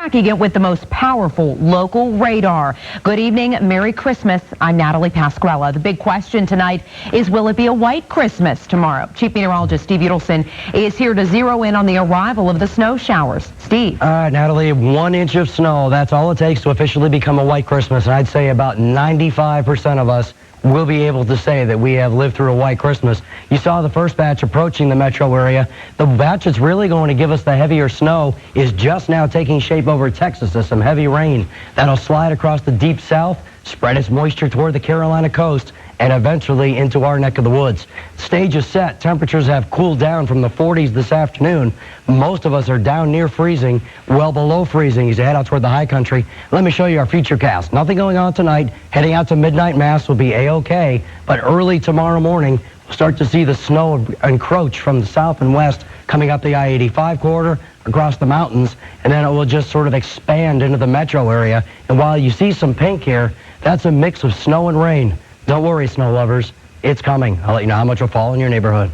Tracking it with the most powerful local radar. Good evening, Merry Christmas. I'm Natalie Pasquella. The big question tonight is, will it be a white Christmas tomorrow? Chief Meteorologist Steve Udelson is here to zero in on the arrival of the snow showers. Steve. Natalie, 1 inch of snow. That's all it takes to officially become a white Christmas. And I'd say about 95% of us will be able to say that we have lived through a white Christmas. You saw the first batch approaching the metro area. The batch that's really going to give us the heavier snow is just now taking shape over Texas as some heavy rain that'll slide across the deep south, spread its moisture toward the Carolina coast, and eventually into our neck of the woods. Stage is set. Temperatures have cooled down from the 40s this afternoon. Most of us are down near freezing, well below freezing as you head out toward the high country. Let me show you our futurecast. Nothing going on tonight. Heading out to midnight mass will be A-OK, but early tomorrow morning, we'll start to see the snow encroach from the south and west coming up the I-85 corridor, across the mountains, and then it will just sort of expand into the metro area. And while you see some pink here, that's a mix of snow and rain. Don't worry, snow lovers, it's coming. I'll let you know how much will fall in your neighborhood,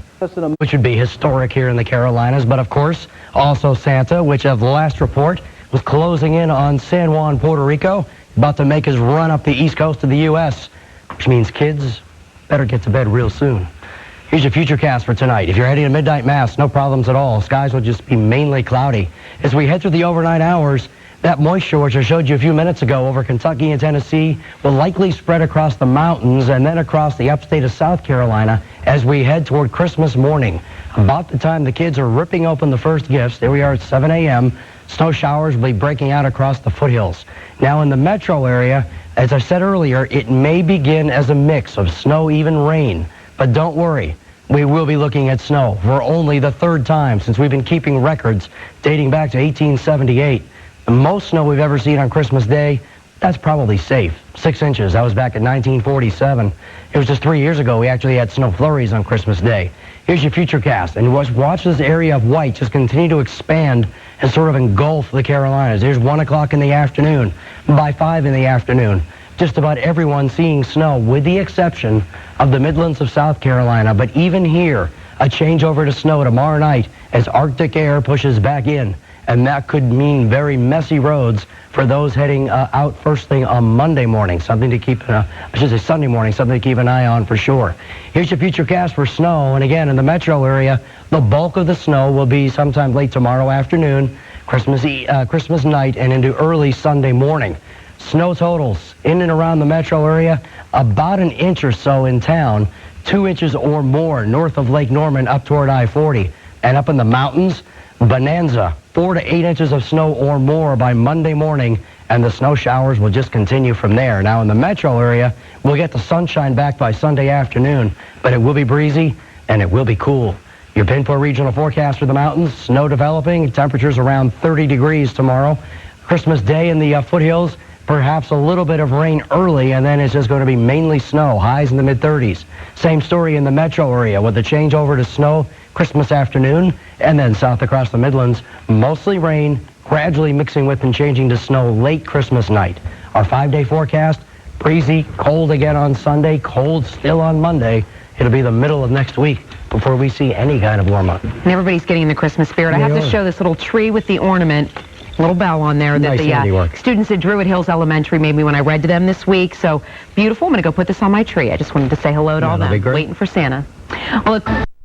which would be historic here in the Carolinas. But of course, also Santa, which at the last report was closing in on San Juan, Puerto Rico, about to make his run up the east coast of the U.S., which means kids better get to bed real soon. Here's your futurecast for tonight. If you're heading to midnight mass, no problems at all. Skies will just be mainly cloudy. As we head through the overnight hours, that moisture, which I showed you a few minutes ago over Kentucky and Tennessee, will likely spread across the mountains and then across the upstate of South Carolina as we head toward Christmas morning. About the time the kids are ripping open the first gifts, there we are at 7 a.m., snow showers will be breaking out across the foothills. Now in the metro area, as I said earlier, it may begin as a mix of snow, even rain. But don't worry, we will be looking at snow for only the third time since we've been keeping records dating back to 1878. The most snow we've ever seen on Christmas Day, that's probably safe. 6 inches. That was back in 1947. It was just 3 years ago we actually had snow flurries on Christmas Day. Here's your futurecast. And watch this area of white just continue to expand and sort of engulf the Carolinas. There's 1 o'clock in the afternoon. By 5 in the afternoon, just about everyone seeing snow, with the exception of the Midlands of South Carolina. But even here, a changeover to snow tomorrow night as Arctic air pushes back in. And that could mean very messy roads for those heading out first thing on Monday morning. Something to keep, I should say Sunday morning, something to keep an eye on for sure. Here's your futurecast for snow. And again, in the metro area, the bulk of the snow will be sometime late tomorrow afternoon, Christmas night, and into early Sunday morning. Snow totals in and around the metro area, about 1 inch or so in town, 2 inches or more north of Lake Norman up toward I-40. And up in the mountains, bonanza, 4 to 8 inches of snow or more by Monday morning, and the snow showers will just continue from there. Now in the metro area, we'll get the sunshine back by Sunday afternoon, but it will be breezy and it will be cool. Your Pinpoint regional forecast for the mountains, snow developing, temperatures around 30 degrees tomorrow. Christmas Day in the foothills, perhaps a little bit of rain early, and then it's just going to be mainly snow, highs in the mid-30s. Same story in the metro area with the change over to snow Christmas afternoon, and then south across the Midlands, mostly rain, gradually mixing with and changing to snow late Christmas night. Our 5-day forecast, breezy, cold again on Sunday, cold still on Monday. It'll be the middle of next week before we see any kind of warm up. And everybody's getting in the Christmas spirit. I have to show this little tree with the ornament. Little bell on there that the students at Druid Hills Elementary made me when I read to them this week. So beautiful. I'm going to go put this on my tree. I just wanted to say hello to all them. Waiting for Santa. Well,